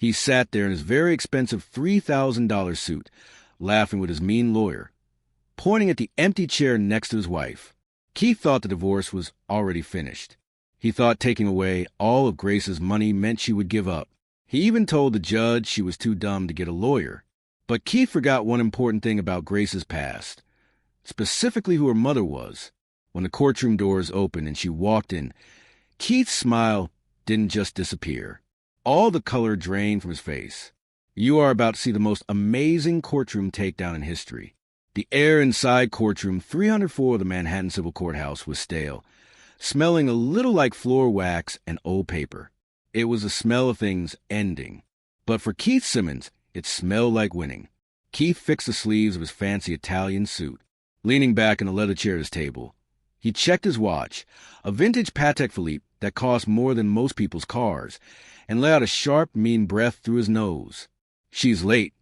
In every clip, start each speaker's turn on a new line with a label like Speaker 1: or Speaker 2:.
Speaker 1: He sat there in his very expensive $3,000 suit, laughing with his mean lawyer, pointing at the empty chair next to his wife. Keith thought the divorce was already finished. He thought taking away all of Grace's money meant she would give up. He even told the judge she was too dumb to get a lawyer. But Keith forgot one important thing about Grace's past, specifically who her mother was. When the courtroom doors opened and she walked in, Keith's smile didn't just disappear. All the color drained from his face. You are about to see the most amazing courtroom takedown in history. The air inside courtroom 304 of the Manhattan Civil Courthouse was stale, smelling a little like floor wax and old paper. It was the smell of things ending. But for Keith Simmons, it smelled like winning. Keith fixed the sleeves of his fancy Italian suit. Leaning back in the leather chair at his table, he checked his watch, a vintage Patek Philippe that cost more than most people's cars, and let out a sharp, mean breath through his nose. "She's late,"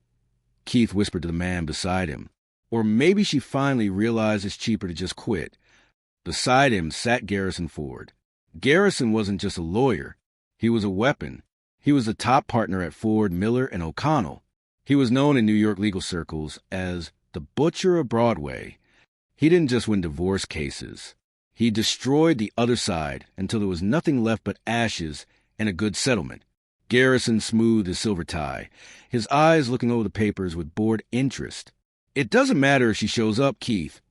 Speaker 1: Keith whispered to the man beside him. Or maybe she finally realized it's cheaper to just quit. Beside him sat Garrison Ford. Garrison wasn't just a lawyer. He was a weapon. He was the top partner at Ford, Miller, and O'Connell. He was known in New York legal circles as the Butcher of Broadway. He didn't just win divorce cases. He destroyed the other side until there was nothing left but ashes and a good settlement. Garrison smoothed his silver tie, his eyes looking over the papers with bored interest. "It doesn't matter if she shows up, Keith,"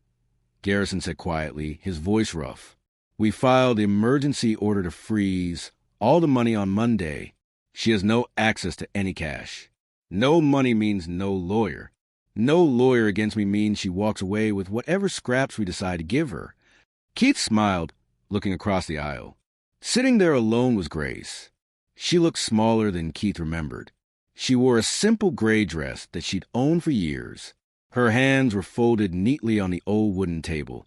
Speaker 1: Garrison said quietly, his voice rough. "We filed the emergency order to freeze all the money on Monday. She has no access to any cash. No money means no lawyer. No lawyer against me means she walks away with whatever scraps we decide to give her." Keith smiled, looking across the aisle. Sitting there alone was Grace. She looked smaller than Keith remembered. She wore a simple gray dress that she'd owned for years. Her hands were folded neatly on the old wooden table,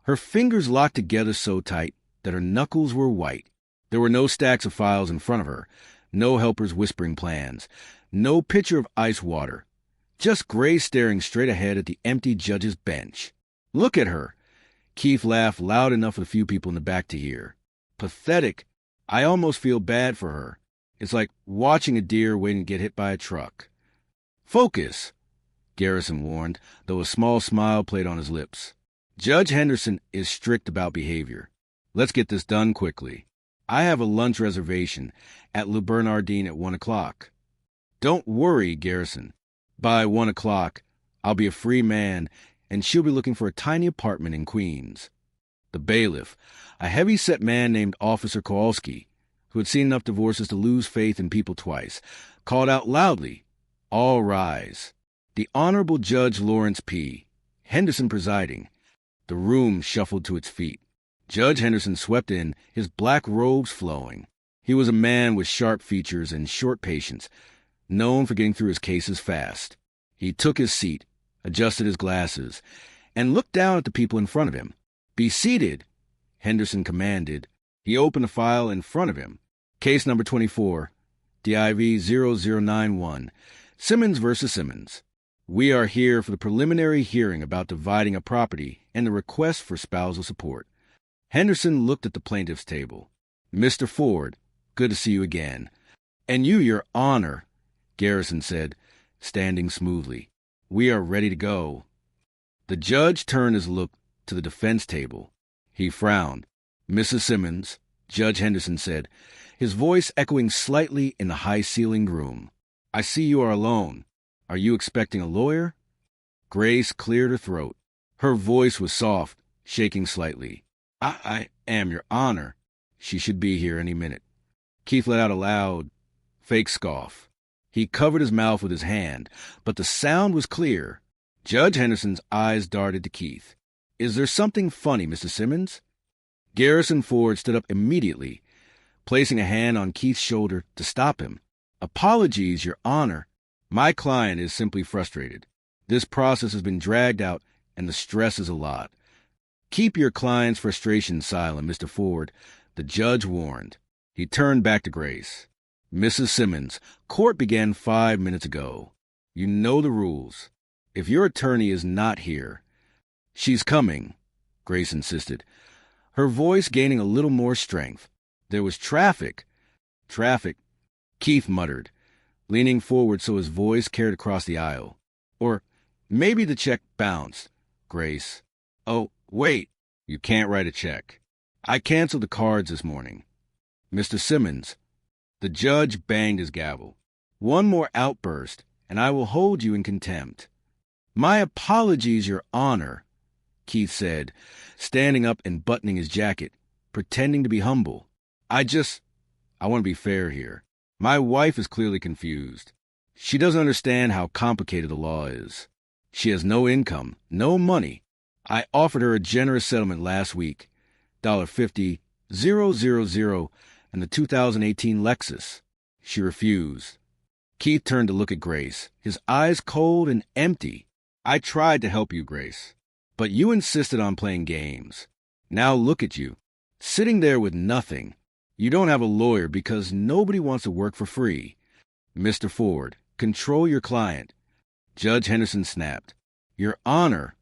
Speaker 1: her fingers locked together so tight that her knuckles were white. There were no stacks of files in front of her, no helpers whispering plans, no pitcher of ice water, just Grace staring straight ahead at the empty judge's bench. "Look at her." Keith laughed loud enough for the few people in the back to hear. "Pathetic. I almost feel bad for her. It's like watching a deer waiting to get hit by a truck." "Focus," Garrison warned, though a small smile played on his lips. "Judge Henderson is strict about behavior. Let's get this done quickly. I have a lunch reservation at Le Bernardin at 1 o'clock. "Don't worry, Garrison. By 1 o'clock, I'll be a free man, and she'll be looking for a tiny apartment in Queens." The bailiff, a heavy-set man named Officer Kowalski, who had seen enough divorces to lose faith in people twice, called out loudly, "All rise." The Honorable Judge Lawrence P. Henderson presiding. The room shuffled to its feet. Judge Henderson swept in, his black robes flowing. He was a man with sharp features and short patience, known for getting through his cases fast. He took his seat, adjusted his glasses, and looked down at the people in front of him. "Be seated," Henderson commanded. He opened a file in front of him. Case number 24, DIV 0091, Simmons versus Simmons. We are here for the preliminary hearing about dividing a property and the request for spousal support. Henderson looked at the plaintiff's table. "Mr. Ford, good to see you again." "And you, Your Honor," Garrison said, standing smoothly. "We are ready to go." The judge turned his look to the defense table. He frowned. "Mrs. Simmons," Judge Henderson said, his voice echoing slightly in the high-ceilinged room. "I see you are alone. Are you expecting a lawyer?" Grace cleared her throat. Her voice was soft, shaking slightly. I am, Your Honor. She should be here any minute." Keith let out a loud, fake scoff. He covered his mouth with his hand, but the sound was clear. Judge Henderson's eyes darted to Keith. "Is there something funny, Mr. Simmons?" Garrison Ford stood up immediately, placing a hand on Keith's shoulder to stop him. "Apologies, Your Honor. My client is simply frustrated. This process has been dragged out, and the stress is a lot." "Keep your client's frustration silent, Mr. Ford," the judge warned. He turned back to Grace. "Mrs. Simmons, court began 5 minutes ago. You know the rules. If your attorney is not here—" "She's coming," Grace insisted, her voice gaining a little more strength. "There was traffic." "Traffic," Keith muttered. leaning forward so his voice carried across the aisle. Or maybe the check bounced. Grace. Oh, wait. You can't write a check. I canceled the cards this morning. Mr. Simmons. The judge banged his gavel. One more outburst, and I will hold you in contempt. My apologies, Your Honor, Keith said, standing up and buttoning his jacket, pretending to be humble. I want to be fair here. My wife is clearly confused. She doesn't understand how complicated the law is. She has no income, no money. I offered her a generous settlement last week, $50,000, and the 2018 Lexus. She refused. Keith turned to look at Grace, his eyes cold and empty. I tried to help you, Grace, but you insisted on playing games. Now look at you, sitting there with nothing. You don't have a lawyer because nobody wants to work for free. Mr. Ford, control your client. Judge Henderson snapped. Your Honor,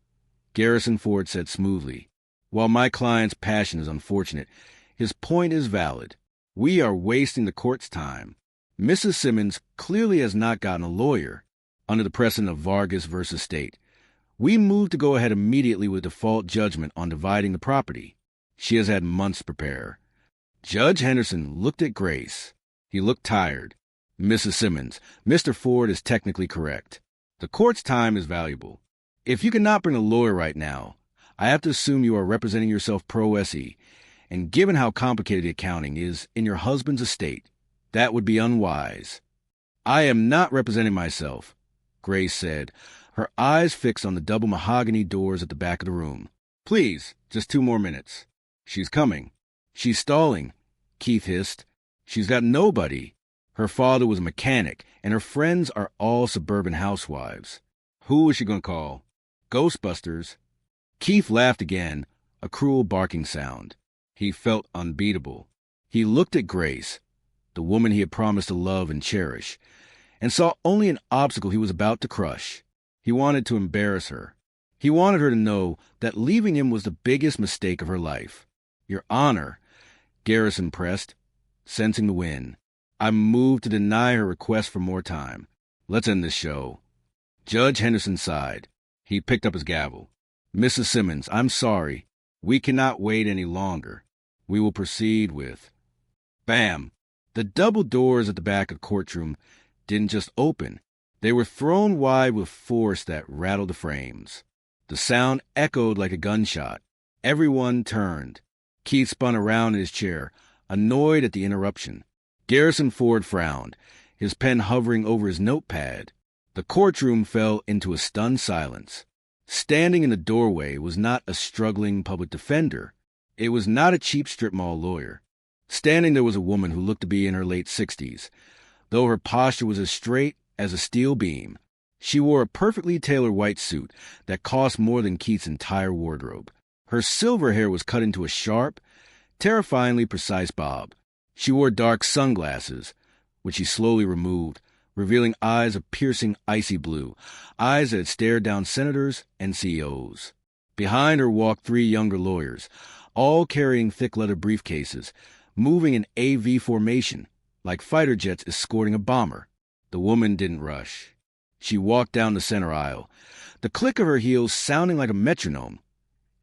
Speaker 1: Garrison Ford said smoothly. While my client's passion is unfortunate, his point is valid. We are wasting the court's time. Mrs. Simmons clearly has not gotten a lawyer. Under the precedent of Vargas versus State, we moved to go ahead immediately with default judgment on dividing the property. She has had months to prepare. Judge Henderson looked at Grace. He looked tired. Mrs. Simmons, Mr. Ford is technically correct. The court's time is valuable. If you cannot bring a lawyer right now, I have to assume you are representing yourself pro se, and given how complicated the accounting is in your husband's estate, that would be unwise. I am not representing myself, Grace said, her eyes fixed on the double mahogany doors at the back of the room. Please, just 2 more minutes. She's coming. She's stalling, Keith hissed. She's got nobody. Her father was a mechanic, and her friends are all suburban housewives. Who is she going to call? Ghostbusters. Keith laughed again, a cruel barking sound. He felt unbeatable. He looked at Grace, the woman he had promised to love and cherish, and saw only an obstacle he was about to crush. He wanted to embarrass her. He wanted her to know that leaving him was the biggest mistake of her life. Your Honor, Garrison pressed, sensing the win. I moved to deny her request for more time. Let's end this show. Judge Henderson sighed. He picked up his gavel. Mrs. Simmons, I'm sorry. We cannot wait any longer. We will proceed with... Bam! The double doors at the back of the courtroom didn't just open. They were thrown wide with force that rattled the frames. The sound echoed like a gunshot. Everyone turned. Keith spun around in his chair, annoyed at the interruption. Garrison Ford frowned, his pen hovering over his notepad. The courtroom fell into a stunned silence. Standing in the doorway was not a struggling public defender. It was not a cheap strip mall lawyer. Standing there was a woman who looked to be in her late 60s, though her posture was as straight as a steel beam. She wore a perfectly tailored white suit that cost more than Keith's entire wardrobe. Her silver hair was cut into a sharp, terrifyingly precise bob. She wore dark sunglasses, which she slowly removed, revealing eyes of piercing icy blue, eyes that stared down senators and CEOs. Behind her walked 3 younger lawyers, all carrying thick leather briefcases, moving in AV formation, like fighter jets escorting a bomber. The woman didn't rush. She walked down the center aisle, the click of her heels sounding like a metronome,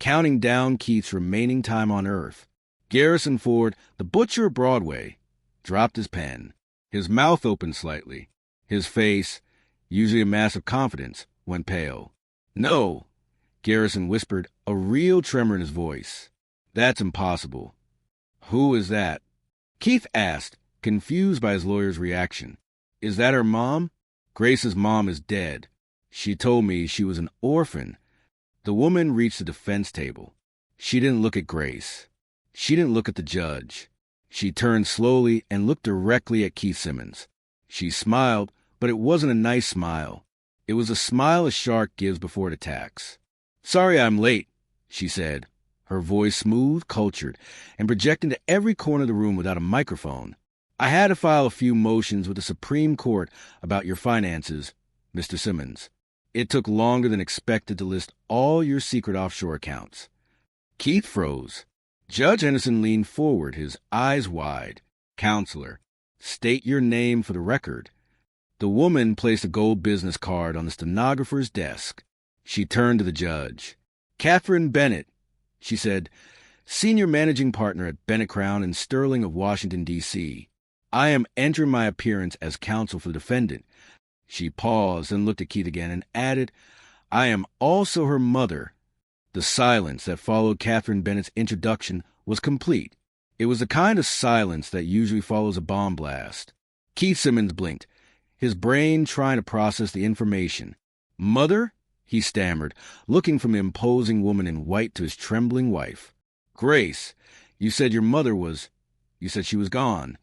Speaker 1: counting down Keith's remaining time on Earth. Garrison Ford, the butcher of Broadway, dropped his pen. His mouth opened slightly. His face, usually a mask of confidence, went pale. No, Garrison whispered, a real tremor in his voice. That's impossible. Who is that? Keith asked, confused by his lawyer's reaction. Is that her mom? Grace's mom is dead. She told me she was an orphan. The woman reached the defense table. She didn't look at Grace. She didn't look at the judge. She turned slowly and looked directly at Keith Simmons. She smiled, but it wasn't a nice smile. It was a smile a shark gives before it attacks. Sorry I'm late, she said, her voice smooth, cultured, and projecting to every corner of the room without a microphone. I had to file a few motions with the Supreme Court about your finances, Mr. Simmons. It took longer than expected to list all your secret offshore accounts. Keith froze. Judge Henderson leaned forward, his eyes wide. Counselor, state your name for the record. The woman placed a gold business card on the stenographer's desk. She turned to the judge. "Catherine Bennett," she said, "senior managing partner at Bennett Crown and Sterling of Washington, D.C. I am entering my appearance as counsel for the defendant." She paused and looked at Keith again and added, "I am also her mother." The silence that followed Catherine Bennett's introduction was complete. It was the kind of silence that usually follows a bomb blast. Keith Simmons blinked, his brain trying to process the information. "Mother?" he stammered, looking from the imposing woman in white to his trembling wife. "Grace, you said your mother was... You said she was gone."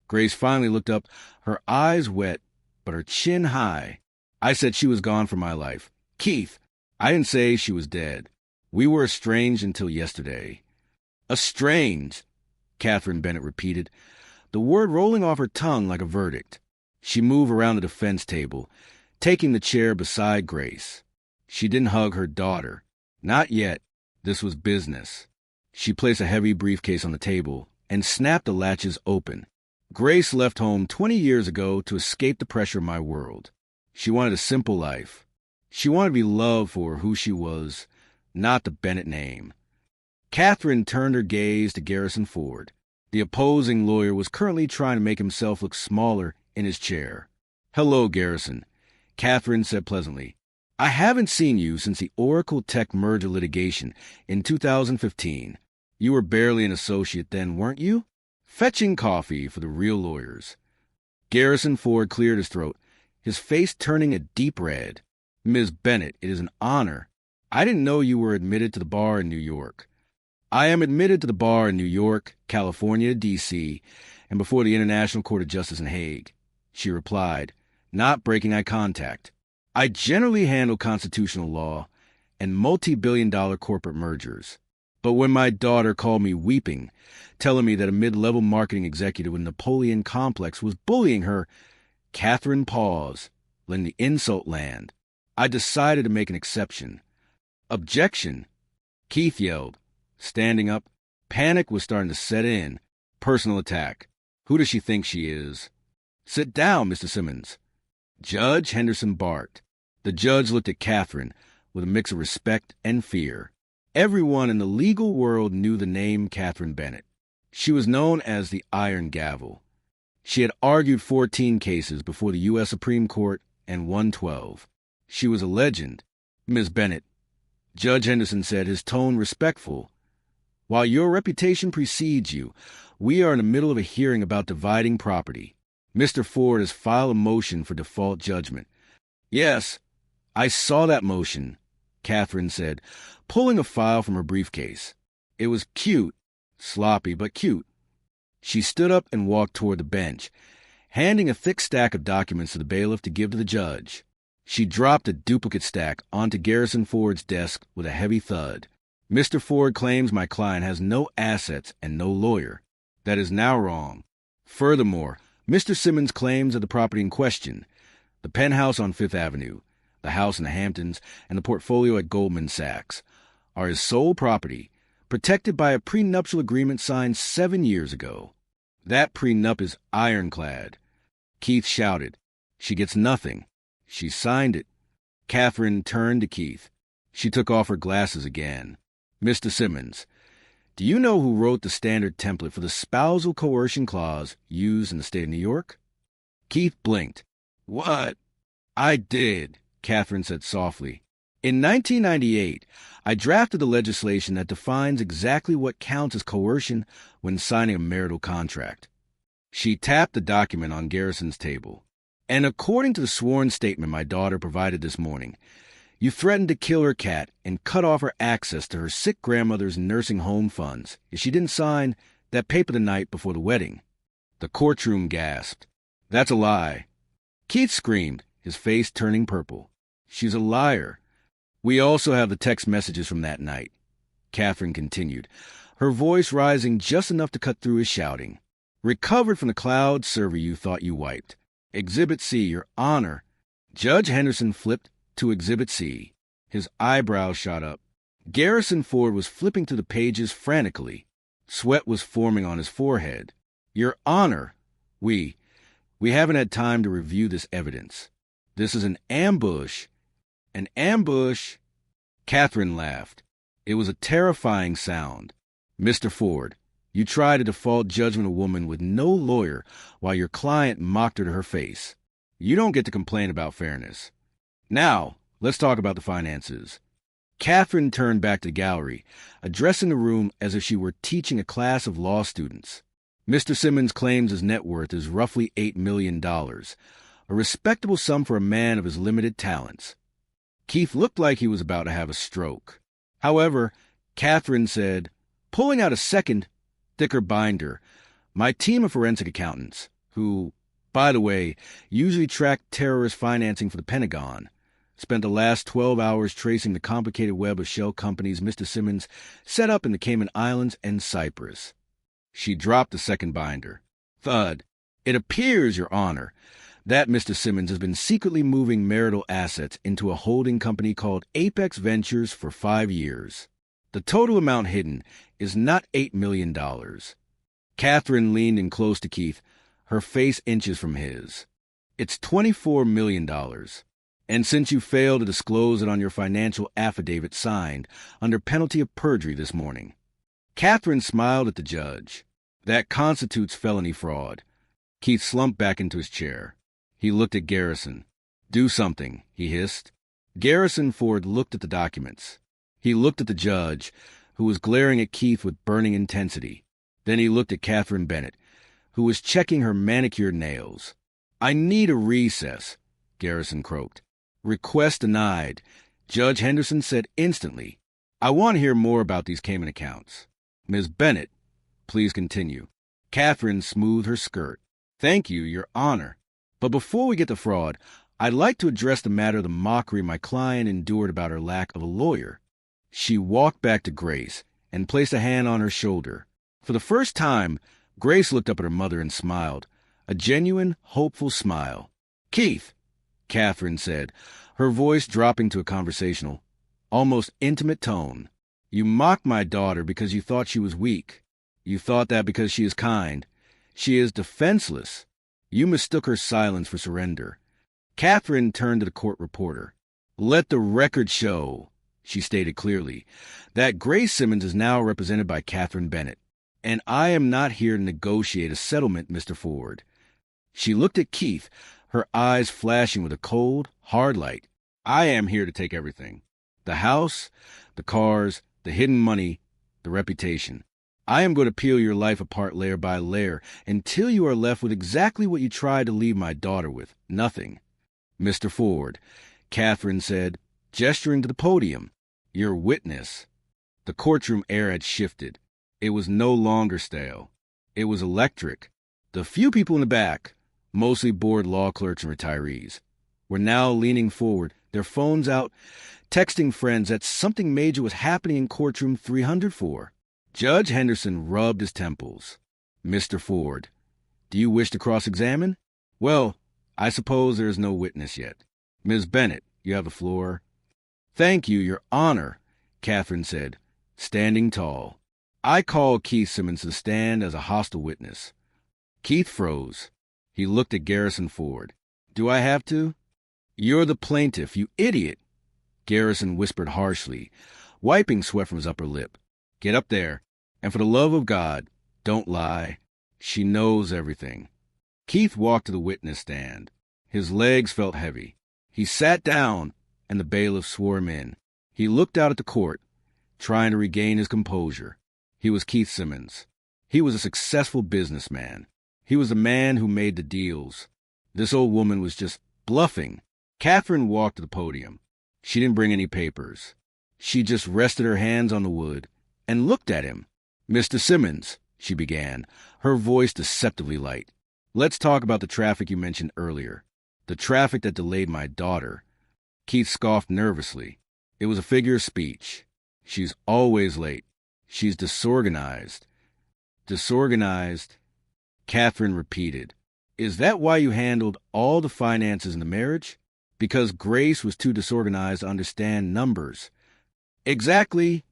Speaker 1: Grace finally looked up, her eyes wet, but her chin high. "I said she was gone from my life. Keith, I didn't say she was dead. We were estranged until yesterday." "Estranged," Catherine Bennett repeated, the word rolling off her tongue like a verdict. She moved around the defense table, taking the chair beside Grace. She didn't hug her daughter. Not yet. This was business. She placed a heavy briefcase on the table and snapped the latches open. "Grace left home 20 years ago to escape the pressure of my world. She wanted a simple life. She wanted to be loved for who she was, not the Bennett name." Catherine turned her gaze to Garrison Ford. The opposing lawyer was currently trying to make himself look smaller in his chair. "Hello, Garrison," Catherine said pleasantly. "I haven't seen you since the Oracle Tech merger litigation in 2015. You were barely an associate then, weren't you? Fetching coffee for the real lawyers." Garrison Ford cleared his throat, his face turning a deep red. "Ms. Bennett, it is an honor. I didn't know you were admitted to the bar in New York." "I am admitted to the bar in New York, California, D.C., and before the International Court of Justice in Hague," she replied, not breaking eye contact. "I generally handle constitutional law and multi-billion-dollar corporate mergers. But when my daughter called me weeping, telling me that a mid-level marketing executive with Napoleon complex was bullying her," Catherine paused, letting the insult land. "I decided to make an exception." "Objection!" Keith yelled, standing up. Panic was starting to set in. Personal attack. "Who does she think she is?" "Sit down, Mr. Simmons." Judge Henderson barked. The judge looked at Catherine with a mix of respect and fear. Everyone in the legal world knew the name Catherine Bennett. She was known as the Iron Gavel. She had argued 14 cases before the U.S. Supreme Court and won 12. She was a legend. "Ms. Bennett," Judge Henderson said, his tone respectful, "while your reputation precedes you, we are in the middle of a hearing about dividing property. Mr. Ford has filed a motion for default judgment." "Yes, I saw that motion," Catherine said, pulling a file from her briefcase. It was cute, sloppy but cute. She stood up and walked toward the bench, handing a thick stack of documents to the bailiff to give to the judge. She dropped a duplicate stack onto Garrison Ford's desk with a heavy thud. "Mr. Ford claims my client has no assets and no lawyer. That is now wrong. Furthermore, Mr. Simmons claims that the property in question, the penthouse on Fifth Avenue, the house in the Hamptons, and the portfolio at Goldman Sachs, are his sole property, protected by a prenuptial agreement signed 7 years ago. That prenup is ironclad." Keith shouted, "She gets nothing. She signed it." Catherine turned to Keith. She took off her glasses again. "Mr. Simmons, do you know who wrote the standard template for the spousal coercion clause used in the state of New York?" Keith blinked. "What?" "I did," Catherine said softly. "In 1998, I drafted the legislation that defines exactly what counts as coercion when signing a marital contract." She tapped the document on Garrison's table. "And according to the sworn statement my daughter provided this morning, you threatened to kill her cat and cut off her access to her sick grandmother's nursing home funds if she didn't sign that paper the night before the wedding." The courtroom gasped. "That's a lie." Keith screamed, his face turning purple. "She's a liar. We also have the text messages from that night," Catherine continued, her voice rising just enough to cut through his shouting. "Recovered from the cloud server you thought you wiped. Exhibit C, Your Honor." Judge Henderson flipped to Exhibit C. His eyebrows shot up. Garrison Ford was flipping through the pages frantically. Sweat was forming on his forehead. "Your Honor, we We haven't had time to review this evidence. This is an ambush. An ambush? Catherine laughed. It was a terrifying sound. Mr. Ford, you try to default judgment a woman with no lawyer while your client mocked her to her face. You don't get to complain about fairness. Now, let's talk about the finances. Catherine turned back to the gallery, addressing the room as if she were teaching a class of law students. Mr. Simmons claims his net worth is roughly $8 million, a respectable sum for a man of his limited talents. Keith looked like he was about to have a stroke. However, Catherine said, pulling out a second, thicker binder, my team of forensic accountants, who, by the way, usually track terrorist financing for the Pentagon, spent the last 12 hours tracing the complicated web of shell companies Mr. Simmons set up in the Cayman Islands and Cyprus. She dropped the second binder. Thud. It appears, Your Honor, that Mr. Simmons has been secretly moving marital assets into a holding company called Apex Ventures for 5 years. The total amount hidden is not $8 million. Catherine leaned in close to Keith, her face inches from his. It's $24 million. And since you failed to disclose it on your financial affidavit signed under penalty of perjury this morning. Catherine smiled at the judge. That constitutes felony fraud. Keith slumped back into his chair. He looked at Garrison. Do something, he hissed. Garrison Ford looked at the documents. He looked at the judge, who was glaring at Keith with burning intensity. Then he looked at Catherine Bennett, who was checking her manicured nails. I need a recess, Garrison croaked. Request denied. Judge Henderson said instantly, I want to hear more about these Cayman accounts. Ms. Bennett, please continue. Catherine smoothed her skirt. Thank you, Your Honor. But before we get to fraud, I'd like to address the matter of the mockery my client endured about her lack of a lawyer. She walked back to Grace and placed a hand on her shoulder. For the first time, Grace looked up at her mother and smiled, a genuine, hopeful smile. Keith, Catherine said, her voice dropping to a conversational, almost intimate tone. You mocked my daughter because you thought she was weak. You thought that because she is kind. She is defenseless. You mistook her silence for surrender. Catherine turned to the court reporter. Let the record show, she stated clearly, that Grace Simmons is now represented by Catherine Bennett, and I am not here to negotiate a settlement, Mr. Ford. She looked at Keith, her eyes flashing with a cold, hard light. I am here to take everything. The house, the cars, the hidden money, the reputation. I am going to peel your life apart layer by layer until you are left with exactly what you tried to leave my daughter with, nothing. Mr. Ford, Catherine said, gesturing to the podium, your witness. The courtroom air had shifted. It was no longer stale. It was electric. The few people in the back, mostly bored law clerks and retirees, were now leaning forward, their phones out, texting friends that something major was happening in courtroom 304. Judge Henderson rubbed his temples. Mr. Ford, do you wish to cross-examine? Well, I suppose there is no witness yet. Ms. Bennett, you have the floor. Thank you, Your Honor, Catherine said, standing tall. I call Keith Simmons to stand as a hostile witness. Keith froze. He looked at Garrison Ford. Do I have to? You're the plaintiff, you idiot, Garrison whispered harshly, wiping sweat from his upper lip. Get up there, and for the love of God, don't lie. She knows everything. Keith walked to the witness stand. His legs felt heavy. He sat down, and the bailiff swore him in. He looked out at the court, trying to regain his composure. He was Keith Simmons. He was a successful businessman. He was the man who made the deals. This old woman was just bluffing. Catherine walked to the podium. She didn't bring any papers. She just rested her hands on the wood and looked at him. Mr. Simmons, she began, her voice deceptively light. Let's talk about the traffic you mentioned earlier. The traffic that delayed my daughter. Keith scoffed nervously. It was a figure of speech. She's always late. She's disorganized. Disorganized, Catherine repeated. Is that why you handled all the finances in the marriage? Because Grace was too disorganized to understand numbers. Exactly,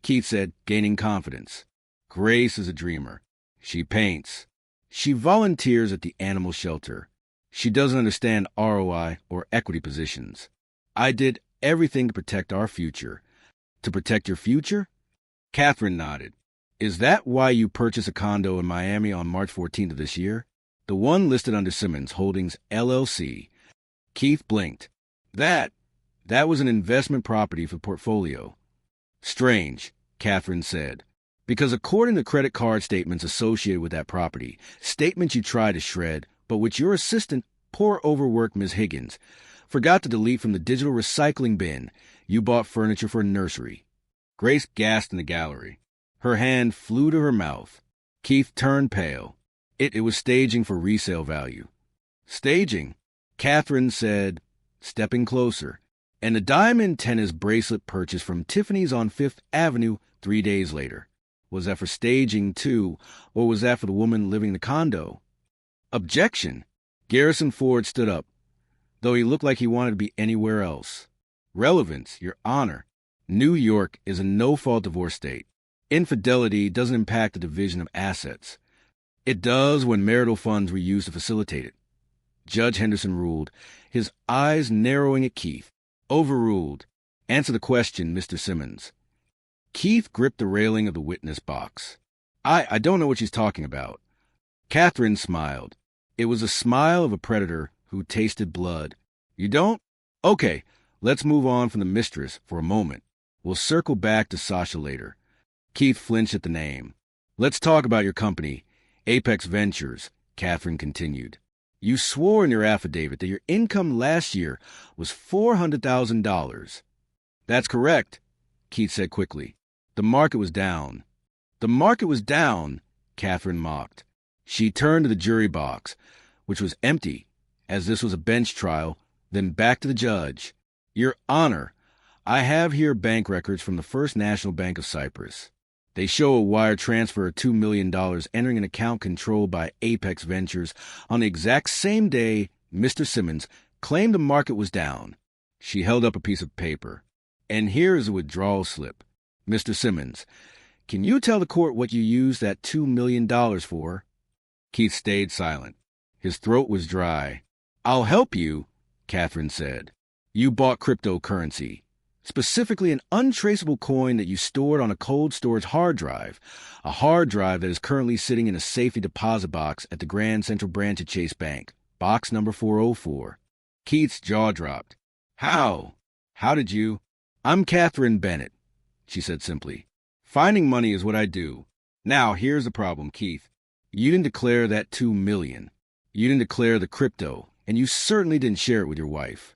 Speaker 1: Keith said, gaining confidence. Grace is a dreamer. She paints. She volunteers at the animal shelter. She doesn't understand ROI or equity positions. I did everything to protect our future. To protect your future? Catherine nodded. Is that why you purchased a condo in Miami on March 14th of this year? The one listed under Simmons Holdings, LLC. Keith blinked. That was an investment property for portfolio. Strange, Catherine said. Because according to credit card statements associated with that property, statements you tried to shred, but which your assistant, poor overworked Ms. Higgins, forgot to delete from the digital recycling bin, you bought furniture for a nursery. Grace gasped in the gallery. Her hand flew to her mouth. Keith turned pale. It was staging for resale value. Staging, Catherine said, stepping closer. And a diamond tennis bracelet purchased from Tiffany's on Fifth Avenue 3 days later. Was that for staging, too, or was that for the woman living in the condo? Objection! Garrison Ford stood up, though he looked like he wanted to be anywhere else. Relevance, Your Honor. New York is a no-fault divorce state. Infidelity doesn't impact the division of assets. It does when marital funds were used to facilitate it. Judge Henderson ruled, his eyes narrowing at Keith. Overruled. Answer the question, Mr. Simmons. Keith gripped the railing of the witness box. I don't know what she's talking about. Catherine smiled. It was a smile of a predator who tasted blood. You don't? Okay, let's move on from the mistress for a moment. We'll circle back to Sasha later. Keith flinched at the name. Let's talk about your company, Apex Ventures, Catherine continued. You swore in your affidavit that your income last year was $400,000. That's correct, Keith said quickly. The market was down. The market was down, Catherine mocked. She turned to the jury box, which was empty, as this was a bench trial, then back to the judge. Your Honor, I have here bank records from the First National Bank of Cyprus. They show a wire transfer of $2 million entering an account controlled by Apex Ventures on the exact same day Mr. Simmons claimed the market was down. She held up a piece of paper. And here is a withdrawal slip. Mr. Simmons, can you tell the court what you used that $2 million for? Keith stayed silent. His throat was dry. I'll help you, Catherine said. You bought cryptocurrency. Specifically an untraceable coin that you stored on a cold storage hard drive, a hard drive that is currently sitting in a safety deposit box at the Grand Central Branch of Chase Bank, box number 404. Keith's jaw dropped. How? How did you? I'm Catherine Bennett, she said simply. Finding money is what I do. Now, here's the problem, Keith. You didn't declare that $2 million. You didn't declare the crypto, and you certainly didn't share it with your wife.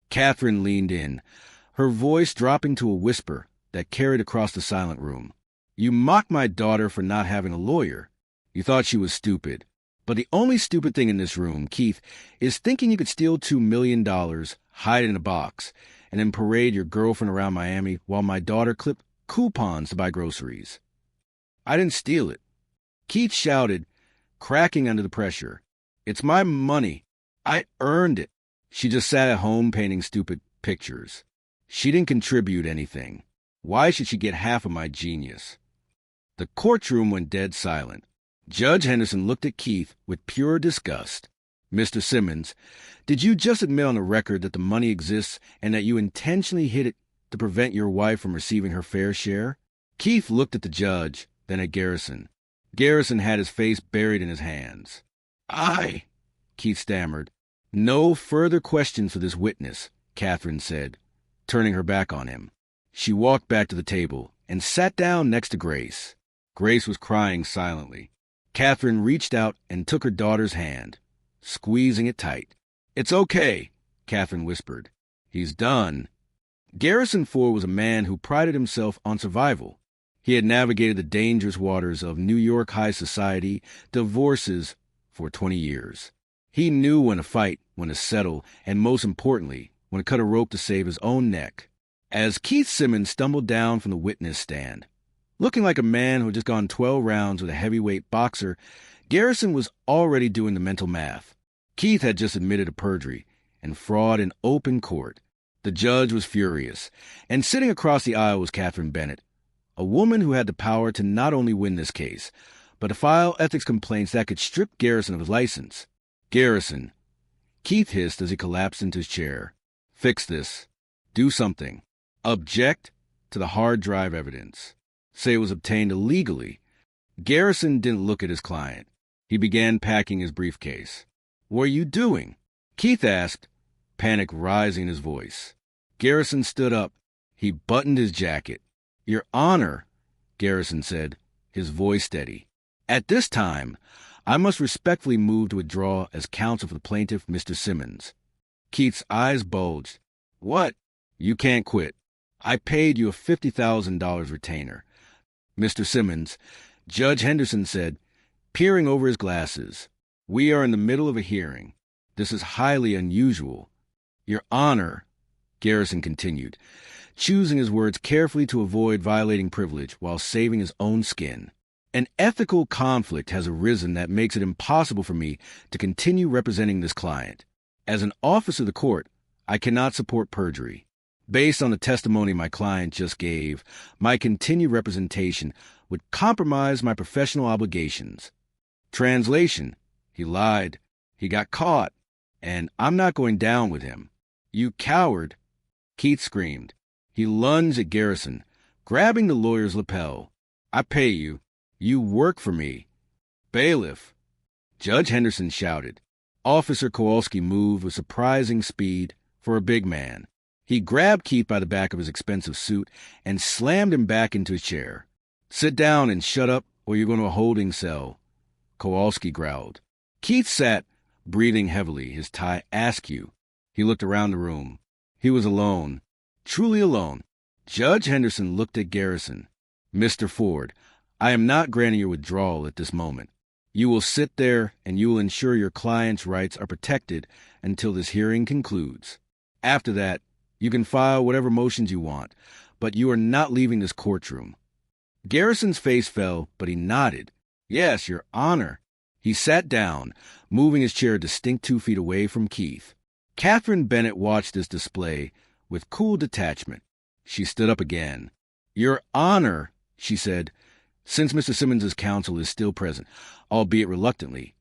Speaker 1: Catherine leaned in, her voice dropping to a whisper that carried across the silent room. You mocked my daughter for not having a lawyer. You thought she was stupid. But the only stupid thing in this room, Keith, is thinking you could steal $2 million, hide it in a box, and then parade your girlfriend around Miami while my daughter clipped coupons to buy groceries. I didn't steal it. Keith shouted, cracking under the pressure. It's my money. I earned it. She just sat at home painting stupid pictures. She didn't contribute anything. Why should she get half of my genius? The courtroom went dead silent. Judge Henderson looked at Keith with pure disgust. Mr. Simmons, did you just admit on the record that the money exists and that you intentionally hid it to prevent your wife from receiving her fair share? Keith looked at the judge, then at Garrison. Garrison had his face buried in his hands. Keith stammered. No further questions for this witness, Catherine said, turning her back on him. She walked back to the table and sat down next to Grace. Grace was crying silently. Catherine reached out and took her daughter's hand, squeezing it tight. It's okay, Catherine whispered. He's done. Garrison Ford was a man who prided himself on survival. He had navigated the dangerous waters of New York high society, divorces, for 20 years. He knew when to fight, when to settle, and most importantly, when to cut a rope to save his own neck. As Keith Simmons stumbled down from the witness stand, looking like a man who had just gone 12 rounds with a heavyweight boxer, Garrison was already doing the mental math. Keith had just admitted to perjury and fraud in open court. The judge was furious, and sitting across the aisle was Catherine Bennett, a woman who had the power to not only win this case, but to file ethics complaints that could strip Garrison of his license. Garrison, Keith hissed as he collapsed into his chair. Fix this. Do something. Object to the hard drive evidence. Say it was obtained illegally. Garrison didn't look at his client. He began packing his briefcase. What are you doing? Keith asked, panic rising in his voice. Garrison stood up. He buttoned his jacket. Your Honor, Garrison said, his voice steady. At this time, I must respectfully move to withdraw as counsel for the plaintiff, Mr. Simmons. Keith's eyes bulged. What? You can't quit. I paid you a $50,000 retainer. Mr. Simmons, Judge Henderson said, peering over his glasses. We are in the middle of a hearing. This is highly unusual. Your Honor, Garrison continued, choosing his words carefully to avoid violating privilege while saving his own skin. An ethical conflict has arisen that makes it impossible for me to continue representing this client. As an officer of the court, I cannot support perjury. Based on the testimony my client just gave, my continued representation would compromise my professional obligations. Translation, he lied, he got caught, and I'm not going down with him. You coward, Keith screamed. He lunged at Garrison, grabbing the lawyer's lapel. I pay you. You work for me. Bailiff. Judge Henderson shouted. Officer Kowalski moved with surprising speed for a big man. He grabbed Keith by the back of his expensive suit and slammed him back into his chair. Sit down and shut up, or you're going to a holding cell, Kowalski growled. Keith sat, breathing heavily, his tie askew. He looked around the room. He was alone, truly alone. Judge Henderson looked at Garrison. Mr. Ford, I am not granting your withdrawal at this moment. You will sit there and you will ensure your client's rights are protected until this hearing concludes. After that, you can file whatever motions you want, but you are not leaving this courtroom. Garrison's face fell, but he nodded. Yes, Your Honor. He sat down, moving his chair a distinct 2 feet away from Keith. Catherine Bennett watched this display with cool detachment. She stood up again. Your Honor, she said, since Mr. Simmons's counsel is still present, albeit reluctantly,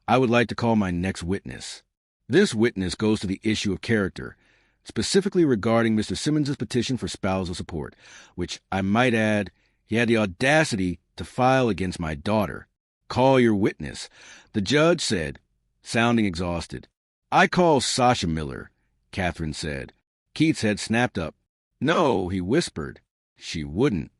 Speaker 1: I would like to call my next witness. This witness goes to the issue of character, specifically regarding Mr. Simmons's petition for spousal support, which, I might add, he had the audacity to file against my daughter. Call your witness, the judge said, sounding exhausted. I call Sasha Miller, Catherine said. Keith's head snapped up. No, he whispered. She wouldn't.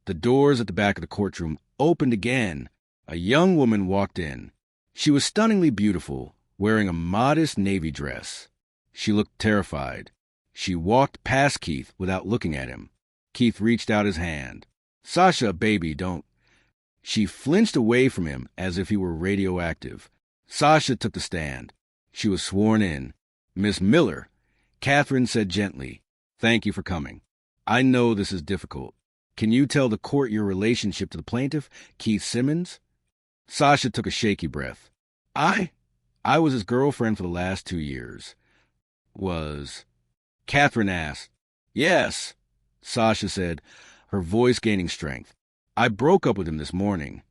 Speaker 1: The doors at the back of the courtroom opened again. A young woman walked in. She was stunningly beautiful, wearing a modest navy dress. She looked terrified. She walked past Keith without looking at him. Keith reached out his hand. Sasha, baby, don't. She flinched away from him as if he were radioactive. Sasha took the stand. She was sworn in. Miss Miller, Catherine said gently, thank you for coming. I know this is difficult. Can you tell the court your relationship to the plaintiff, Keith Simmons? Sasha took a shaky breath. I was his girlfriend for the last 2 years. Was? Catherine asked. Yes, Sasha said, her voice gaining strength. I broke up with him this morning.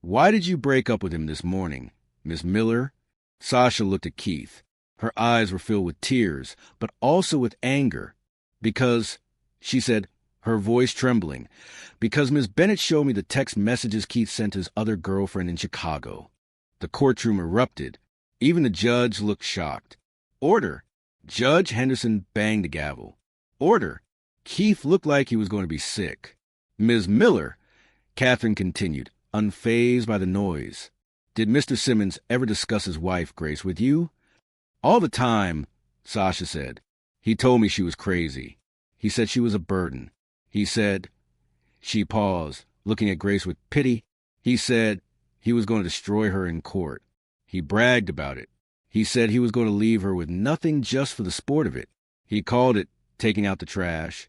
Speaker 1: Why did you break up with him this morning, Miss Miller? Sasha looked at Keith. Her eyes were filled with tears, but also with anger. Because, she said, her voice trembling, because Miss Bennett showed me the text messages Keith sent to his other girlfriend in Chicago. The courtroom erupted. Even the judge looked shocked. Order! Judge Henderson banged the gavel. Order! Keith looked like he was going to be sick. Ms. Miller, Catherine continued, unfazed by the noise. Did Mr. Simmons ever discuss his wife, Grace, with you? All the time, Sasha said. He told me she was crazy. He said she was a burden. He said, she paused, looking at Grace with pity. He said he was going to destroy her in court. He bragged about it. He said he was going to leave her with nothing just for the sport of it. He called it taking out the trash.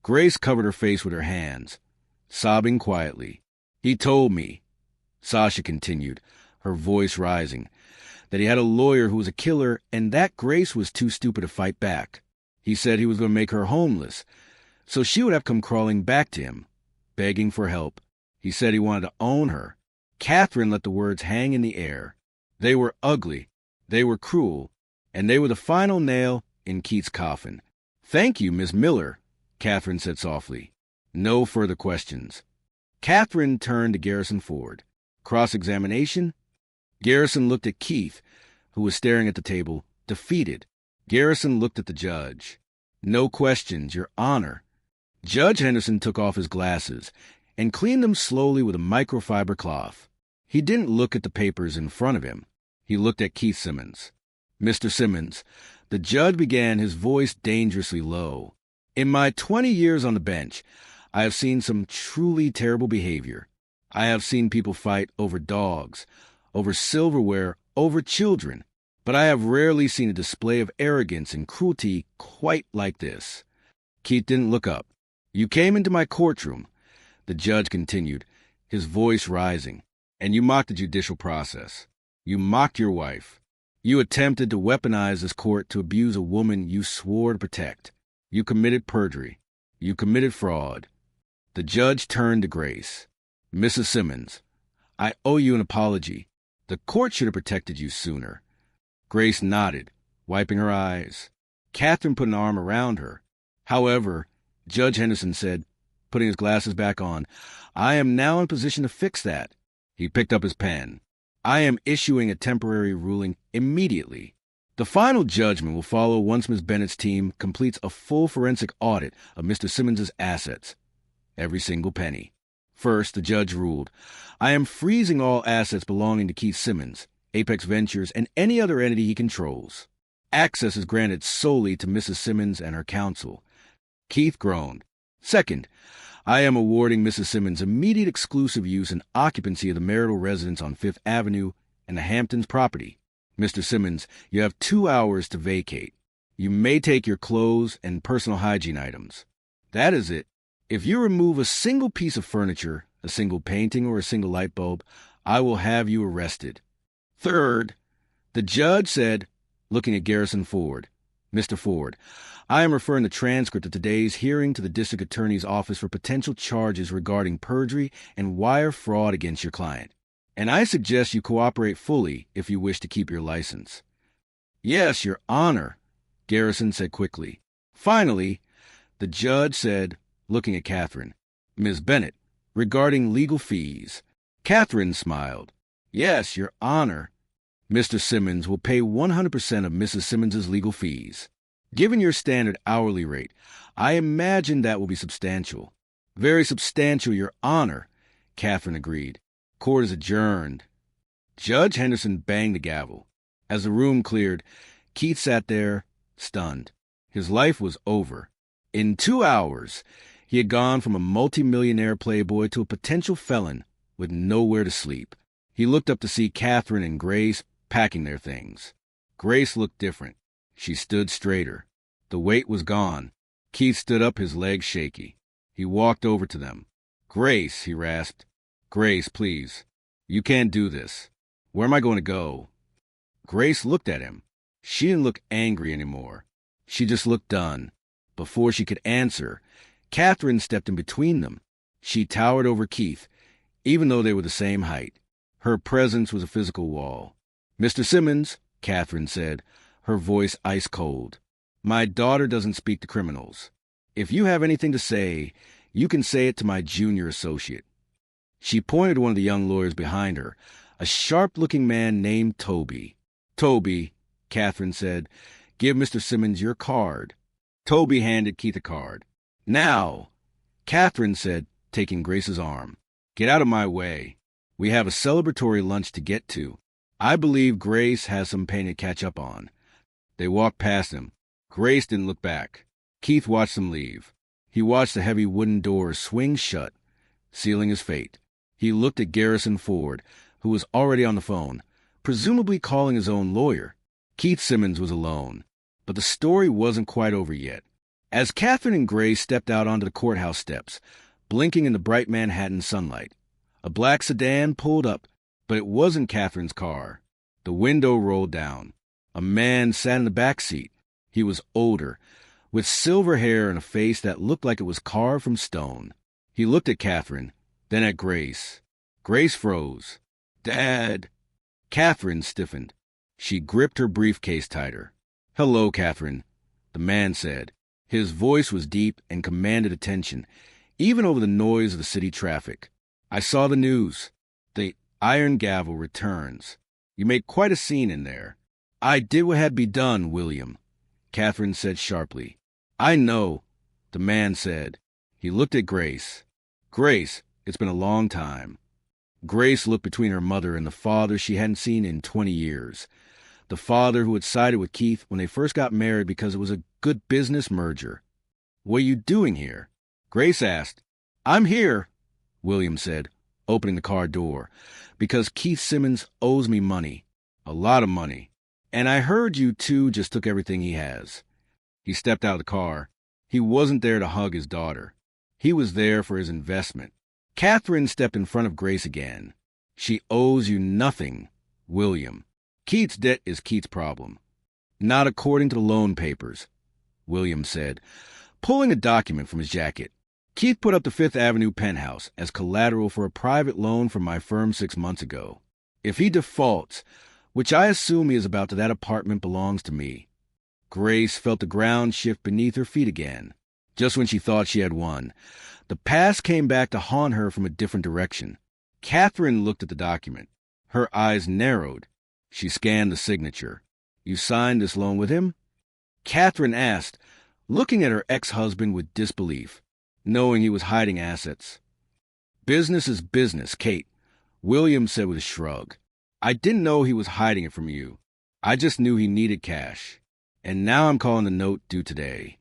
Speaker 1: Grace covered her face with her hands, sobbing quietly. He told me, Sasha continued, her voice rising, that he had a lawyer who was a killer and that Grace was too stupid to fight back. He said he was going to make her homeless, so she would have come crawling back to him, begging for help. He said he wanted to own her. Catherine let the words hang in the air. They were ugly. They were cruel, and they were the final nail in Keith's coffin. "Thank you, Miss Miller," Catherine said softly. No further questions. Catherine turned to Garrison Ford. Cross-examination? Garrison looked at Keith, who was staring at the table, defeated. Garrison looked at the judge. "No questions, Your Honor." Judge Henderson took off his glasses and cleaned them slowly with a microfiber cloth. He didn't look at the papers in front of him. He looked at Keith Simmons. "Mr. Simmons," the judge began, his voice dangerously low. "In my 20 years on the bench, I have seen some truly terrible behavior. I have seen people fight over dogs, over silverware, over children, but I have rarely seen a display of arrogance and cruelty quite like this." Keith didn't look up. "You came into my courtroom," the judge continued, his voice rising, "and you mocked the judicial process. You mocked your wife. You attempted to weaponize this court to abuse a woman you swore to protect. You committed perjury. You committed fraud." The judge turned to Grace. "Mrs. Simmons, I owe you an apology. The court should have protected you sooner." Grace nodded, wiping her eyes. Catherine put an arm around her. "However," Judge Henderson said, putting his glasses back on, "I am now in a position to fix that." He picked up his pen. "I am issuing a temporary ruling immediately. The final judgment will follow once Ms. Bennett's team completes a full forensic audit of Mr. Simmons's assets. Every single penny. First, the judge ruled, I am freezing all assets belonging to Keith Simmons, Apex Ventures, and any other entity he controls. Access is granted solely to Mrs. Simmons and her counsel." Keith groaned. "Second, I am awarding Mrs. Simmons immediate exclusive use and occupancy of the marital residence on Fifth Avenue and the Hamptons property. Mr. Simmons, you have 2 hours to vacate. You may take your clothes and personal hygiene items. That is it. If you remove a single piece of furniture, a single painting, or a single light bulb, I will have you arrested. Third," the judge said, looking at Garrison Ford, "Mr. Ford, I am referring the transcript of today's hearing to the district attorney's office for potential charges regarding perjury and wire fraud against your client. And I suggest you cooperate fully if you wish to keep your license." "Yes, Your Honor," Garrison said quickly. Finally, the judge said, looking at Catherine, "Ms. Bennett, regarding legal fees." Catherine smiled. "Yes, Your Honor. Mr. Simmons will pay 100% of Mrs. Simmons's legal fees. Given your standard hourly rate, I imagine that will be substantial." "Very substantial, Your Honor," Catherine agreed. "Court is adjourned." Judge Henderson banged the gavel. As the room cleared, Keith sat there, stunned. His life was over. In 2 hours, he had gone from a multimillionaire playboy to a potential felon with nowhere to sleep. He looked up to see Catherine and Grace packing their things. Grace looked different. She stood straighter. The weight was gone. Keith stood up, his legs shaky. He walked over to them. "Grace," he rasped. "Grace, please. You can't do this. Where am I going to go?" Grace looked at him. She didn't look angry anymore. She just looked done. Before she could answer, Catherine stepped in between them. She towered over Keith, even though they were the same height. Her presence was a physical wall. "Mr. Simmons," Catherine said, her voice ice cold, "my daughter doesn't speak to criminals. If you have anything to say, you can say it to my junior associate." She pointed to one of the young lawyers behind her, a sharp-looking man named Toby. "Toby," Catherine said, "give Mr. Simmons your card." Toby handed Keith a card. "Now," Catherine said, taking Grace's arm, "get out of my way. We have a celebratory lunch to get to. I believe Grace has some pain to catch up on." They walked past him. Grace didn't look back. Keith watched them leave. He watched the heavy wooden doors swing shut, sealing his fate. He looked at Garrison Ford, who was already on the phone, presumably calling his own lawyer. Keith Simmons was alone, but the story wasn't quite over yet. As Catherine and Grace stepped out onto the courthouse steps, blinking in the bright Manhattan sunlight, a black sedan pulled up, but it wasn't Catherine's car. The window rolled down. A man sat in the back seat. He was older, with silver hair and a face that looked like it was carved from stone. He looked at Catherine, then at Grace. Grace froze. "Dad." Catherine stiffened. She gripped her briefcase tighter. "Hello, Catherine," the man said. His voice was deep and commanded attention, even over the noise of the city traffic. "I saw the news. The Iron Gavel returns. You made quite a scene in there." "I did what had to be done, William," Catherine said sharply. "I know," the man said. He looked at Grace. "Grace, it's been a long time." Grace looked between her mother and the father she hadn't seen in 20 years. The father who had sided with Keith when they first got married because it was a good business merger. "What are you doing here?" Grace asked. "I'm here," William said, opening the car door, "because Keith Simmons owes me money. A lot of money. And I heard you two just took everything he has." He stepped out of the car. He wasn't there to hug his daughter. He was there for his investment. Catherine stepped in front of Grace again. "She owes you nothing, William. Keith's debt is Keith's problem." "Not according to the loan papers," William said, pulling a document from his jacket. "Keith put up the Fifth Avenue penthouse as collateral for a private loan from my firm 6 months ago. If he defaults, which I assume he is about, that apartment belongs to me." Grace felt the ground shift beneath her feet again. Just when she thought she had won, the past came back to haunt her from a different direction. Catherine looked at the document. Her eyes narrowed. She scanned the signature. "You signed this loan with him?" Catherine asked, looking at her ex-husband with disbelief, knowing he was hiding assets. "Business is business, Kate," William said with a shrug. "I didn't know he was hiding it from you. I just knew he needed cash. And now I'm calling the note due today."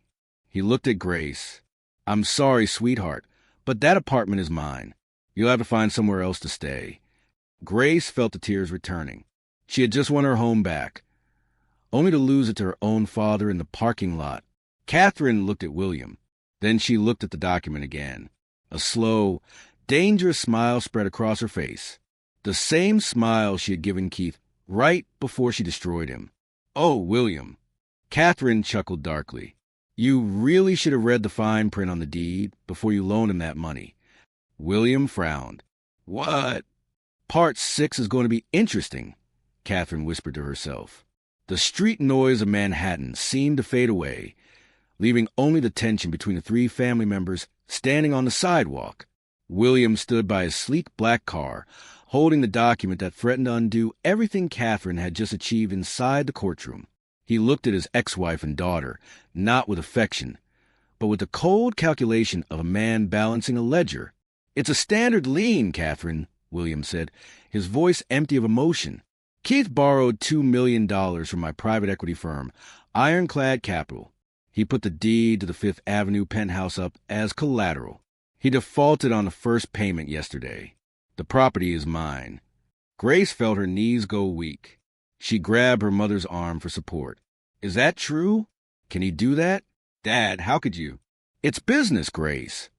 Speaker 1: He looked at Grace. "I'm sorry, sweetheart, but that apartment is mine. You'll have to find somewhere else to stay." Grace felt the tears returning. She had just won her home back, only to lose it to her own father in the parking lot. Catherine looked at William. Then she looked at the document again. A slow, dangerous smile spread across her face. The same smile she had given Keith right before she destroyed him. "Oh, William." Catherine chuckled darkly. "You really should have read the fine print on the deed before you loaned him that money." William frowned. "What?" "Part 6 is going to be interesting," Catherine whispered to herself. The street noise of Manhattan seemed to fade away, leaving only the tension between the three family members standing on the sidewalk. William stood by his sleek black car, holding the document that threatened to undo everything Catherine had just achieved inside the courtroom. He looked at his ex-wife and daughter, not with affection, but with the cold calculation of a man balancing a ledger. "It's a standard lien, Catherine," William said, his voice empty of emotion. "Keith borrowed $2 million from my private equity firm, Ironclad Capital. He put the deed to the Fifth Avenue penthouse up as collateral. He defaulted on the first payment yesterday. The property is mine." Grace felt her knees go weak. She grabbed her mother's arm for support. "Is that true? Can he do that? Dad, how could you?" "It's business, Grace,"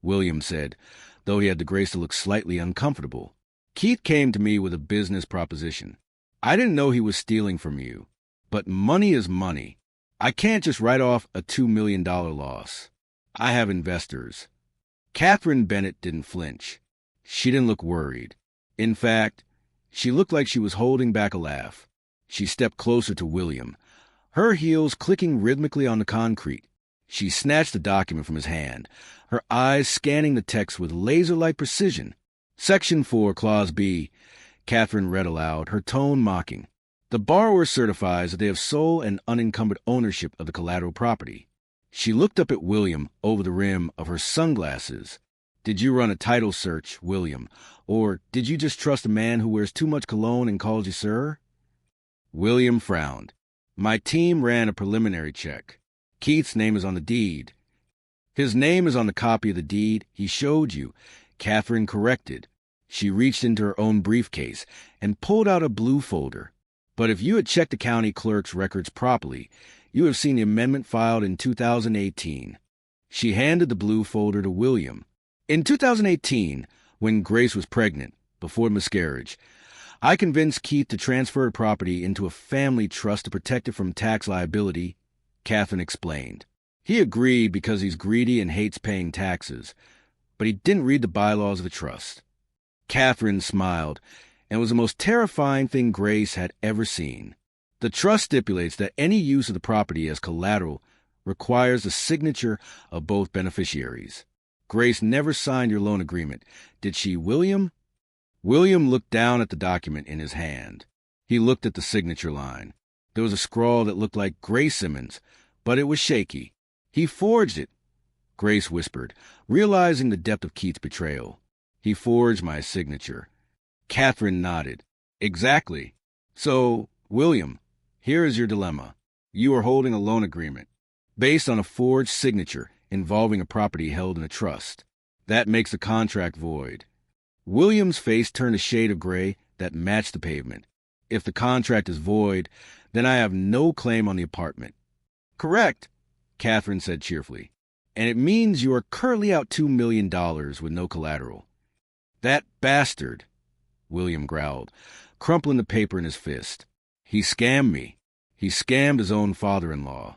Speaker 1: William said, though he had the grace to look slightly uncomfortable. "Keith came to me with a business proposition. I didn't know he was stealing from you. But money is money. I can't just write off a $2 million loss. I have investors." Catherine Bennett didn't flinch. She didn't look worried. In fact, she looked like she was holding back a laugh. She stepped closer to William, her heels clicking rhythmically on the concrete. She snatched the document from his hand, her eyes scanning the text with laser-like precision. "Section 4, Clause B," Catherine read aloud, her tone mocking. "The borrower certifies that they have sole and unencumbered ownership of the collateral property." She looked up at William over the rim of her sunglasses. "Did you run a title search, William? Or did you just trust a man who wears too much cologne and calls you sir?" William frowned. "My team ran a preliminary check. Keith's name is on the deed." "His name is on the copy of the deed he showed you," Catherine corrected. She reached into her own briefcase and pulled out a blue folder. "But if you had checked the county clerk's records properly, you would have seen the amendment filed in 2018. She handed the blue folder to William. "In 2018, when Grace was pregnant, before miscarriage, I convinced Keith to transfer property into a family trust to protect it from tax liability," Catherine explained. "He agreed because he's greedy and hates paying taxes, but he didn't read the bylaws of the trust." Catherine smiled, and was the most terrifying thing Grace had ever seen. The trust stipulates that any use of the property as collateral requires the signature of both beneficiaries. Grace never signed your loan agreement, did she, William? William looked down at the document in his hand. He looked at the signature line. There was a scrawl that looked like Grace Simmons, but it was shaky. He forged it, Grace whispered, realizing the depth of Keith's betrayal. He forged my signature. Catherine nodded. Exactly. So, William, here is your dilemma. You are holding a loan agreement based on a forged signature involving a property held in a trust. That makes the contract void. William's face turned a shade of gray that matched the pavement. If the contract is void, then I have no claim on the apartment. Correct, Catherine said cheerfully. And it means you are currently out $2 million with no collateral. That bastard, William growled, crumpling the paper in his fist. He scammed me. He scammed his own father-in-law.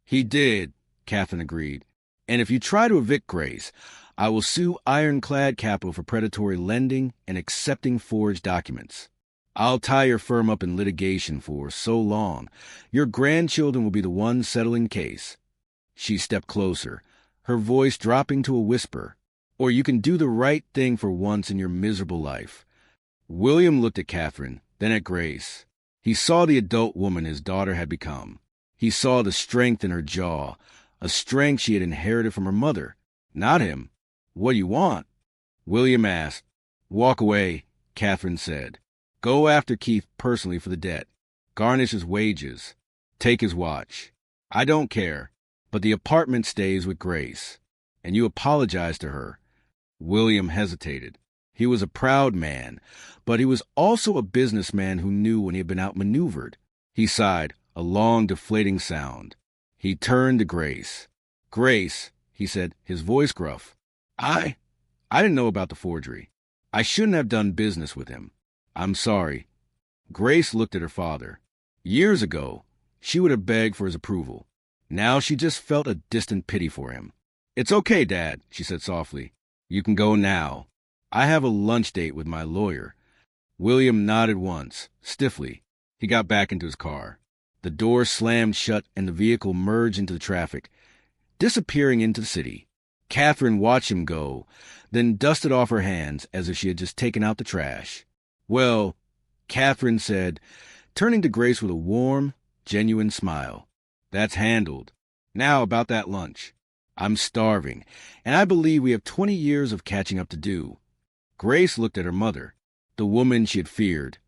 Speaker 1: He did, Catherine agreed. And if you try to evict Grace, I will sue Ironclad Capital for predatory lending and accepting forged documents. I'll tie your firm up in litigation for so long, your grandchildren will be the ones settling the case. She stepped closer, her voice dropping to a whisper. Or you can do the right thing for once in your miserable life. William looked at Catherine, then at Grace. He saw the adult woman his daughter had become. He saw the strength in her jaw, a strength she had inherited from her mother, not him. What do you want? William asked. Walk away, Catherine said. Go after Keith personally for the debt. Garnish his wages. Take his watch. I don't care, but the apartment stays with Grace. And you apologize to her. William hesitated. He was a proud man, but he was also a businessman who knew when he had been outmaneuvered. He sighed, a long, deflating sound. He turned to Grace. Grace, he said, his voice gruff. I didn't know about the forgery. I shouldn't have done business with him. I'm sorry. Grace looked at her father. Years ago, she would have begged for his approval. Now she just felt a distant pity for him. It's okay, Dad, she said softly. You can go now. I have a lunch date with my lawyer. William nodded once, stiffly. He got back into his car. The door slammed shut and the vehicle merged into the traffic, disappearing into the city. Catherine watched him go, then dusted off her hands as if she had just taken out the trash. Well, Catherine said, turning to Grace with a warm, genuine smile. That's handled. Now about that lunch. I'm starving, and I believe we have 20 years of catching up to do. Grace looked at her mother. The woman she had feared,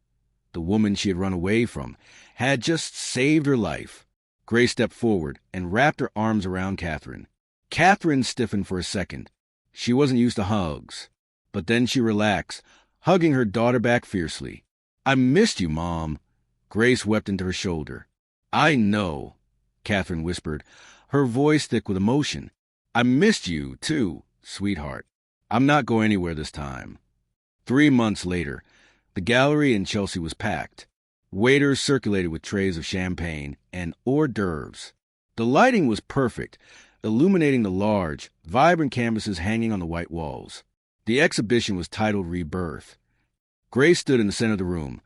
Speaker 1: the woman she had run away from, had just saved her life. Grace stepped forward and wrapped her arms around Catherine. Catherine stiffened for a second. She wasn't used to hugs. But then she relaxed, hugging her daughter back fiercely. I missed you, Mom. Grace wept into her shoulder. I know, Catherine whispered, her voice thick with emotion. I missed you, too, sweetheart. I'm not going anywhere this time. 3 months later, the gallery in Chelsea was packed. Waiters circulated with trays of champagne and hors d'oeuvres. The lighting was perfect, illuminating the large, vibrant canvases hanging on the white walls. The exhibition was titled Rebirth. Grace stood in the center of the room,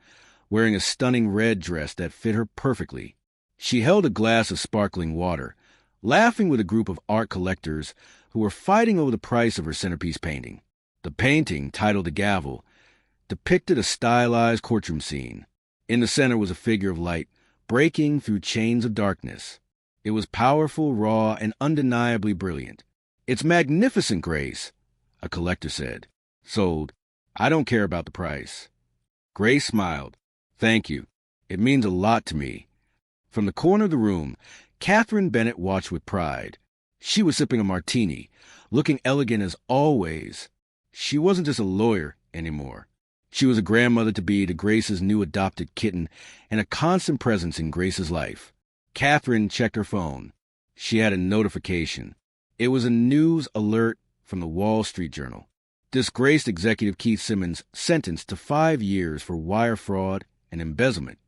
Speaker 1: wearing a stunning red dress that fit her perfectly. She held a glass of sparkling water, laughing with a group of art collectors who were fighting over the price of her centerpiece painting. The painting, titled The Gavel, depicted a stylized courtroom scene. In the center was a figure of light, breaking through chains of darkness. It was powerful, raw, and undeniably brilliant. It's magnificent, Grace, a collector said. Sold. I don't care about the price. Grace smiled. Thank you. It means a lot to me. From the corner of the room, Catherine Bennett watched with pride. She was sipping a martini, looking elegant as always. She wasn't just a lawyer anymore. She was a grandmother-to-be to Grace's new adopted kitten and a constant presence in Grace's life. Catherine checked her phone. She had a notification. It was a news alert from the Wall Street Journal. Disgraced executive Keith Simmons sentenced to 5 years for wire fraud and embezzlement.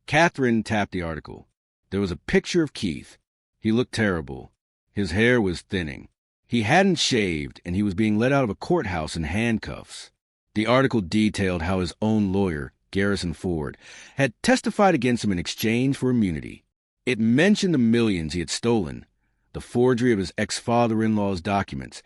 Speaker 1: Catherine tapped the article. There was a picture of Keith. He looked terrible. His hair was thinning. He hadn't shaved, and he was being let out of a courthouse in handcuffs. The article detailed how his own lawyer, Garrison Ford, had testified against him in exchange for immunity. It mentioned the millions he had stolen, the forgery of his ex-father-in-law's documents,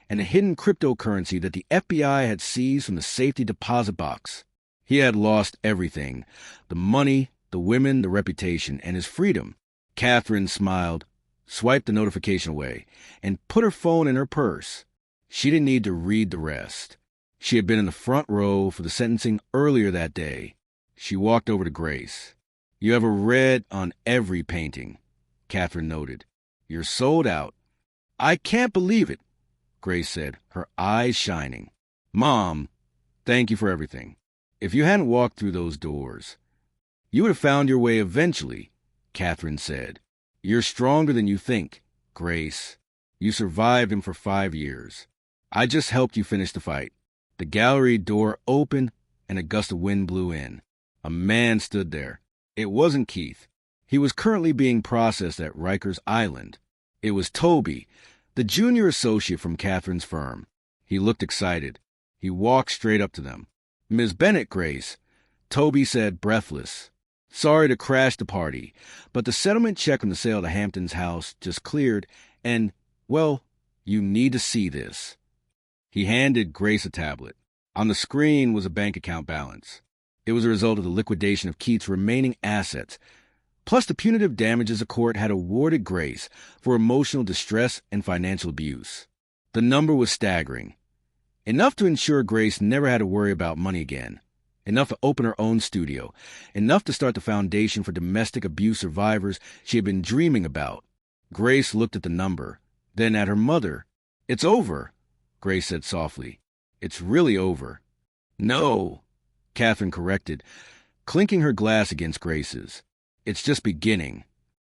Speaker 1: and a hidden cryptocurrency that the FBI had seized from the safety deposit box. He had lost everything: the money, the women, the reputation, and his freedom. Catherine smiled, swiped the notification away, and put her phone in her purse. She didn't need to read the rest. She had been in the front row for the sentencing earlier that day. She walked over to Grace. "You have a red on every painting," Catherine noted. "You're sold out." "I can't believe it," Grace said, her eyes shining. "Mom, thank you for everything. If you hadn't walked through those doors, you would have found your way eventually," Catherine said. "You're stronger than you think, Grace. You survived him for 5 years. I just helped you finish the fight." The gallery door opened and a gust of wind blew in. A man stood there. It wasn't Keith. He was currently being processed at Rikers Island. It was Toby, the junior associate from Catherine's firm. He looked excited. He walked straight up to them. "Ms. Bennett, Grace," Toby said, breathless. "Sorry to crash the party, but the settlement check from the sale of the Hamptons house just cleared, and, well, you need to see this." He handed Grace a tablet. On the screen was a bank account balance. It was a result of the liquidation of Keith's remaining assets, plus the punitive damages a court had awarded Grace for emotional distress and financial abuse. The number was staggering. Enough to ensure Grace never had to worry about money again. Enough to open her own studio. Enough to start the foundation for domestic abuse survivors she had been dreaming about. Grace looked at the number, then at her mother. "It's over," Grace said softly. "It's really over." "No," Catherine corrected, clinking her glass against Grace's. "It's just beginning."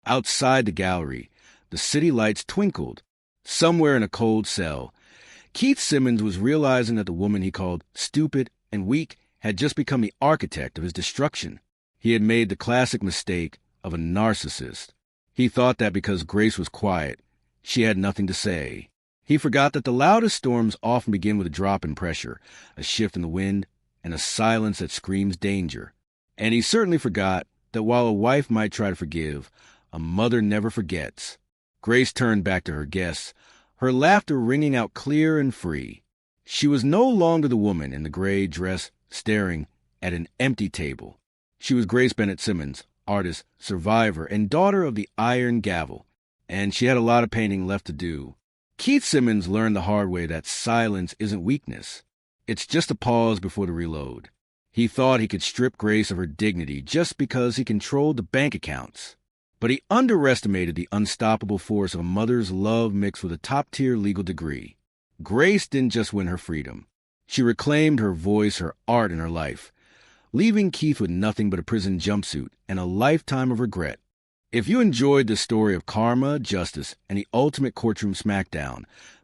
Speaker 1: Outside the gallery, the city lights twinkled. Somewhere in a cold cell, Keith Simmons was realizing that the woman he called stupid and weak had just become the architect of his destruction. He had made the classic mistake of a narcissist. He thought that because Grace was quiet, she had nothing to say. He forgot that the loudest storms often begin with a drop in pressure, a shift in the wind, and a silence that screams danger. And he certainly forgot that while a wife might try to forgive, a mother never forgets. Grace turned back to her guests, her laughter ringing out clear and free. She was no longer the woman in the gray dress staring at an empty table. She was Grace Bennett Simmons, artist, survivor, and daughter of the Iron Gavel, and she had a lot of painting left to do. Keith Simmons learned the hard way that silence isn't weakness. It's just a pause before the reload. He thought he could strip Grace of her dignity just because he controlled the bank accounts. But he underestimated the unstoppable force of a mother's love mixed with a top-tier legal degree. Grace didn't just win her freedom. She reclaimed her voice, her art, and her life, leaving Keith with nothing but a prison jumpsuit and a lifetime of regret. If you enjoyed this story of karma, justice, and the ultimate courtroom smackdown,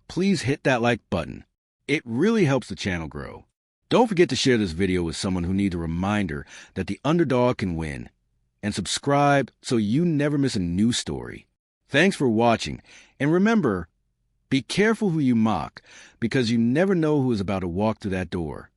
Speaker 1: please hit that like button. It really helps the channel grow. Don't forget to share this video with someone who needs a reminder that the underdog can win. And subscribe so you never miss a new story. Thanks for watching, and remember, be careful who you mock, because you never know who is about to walk through that door.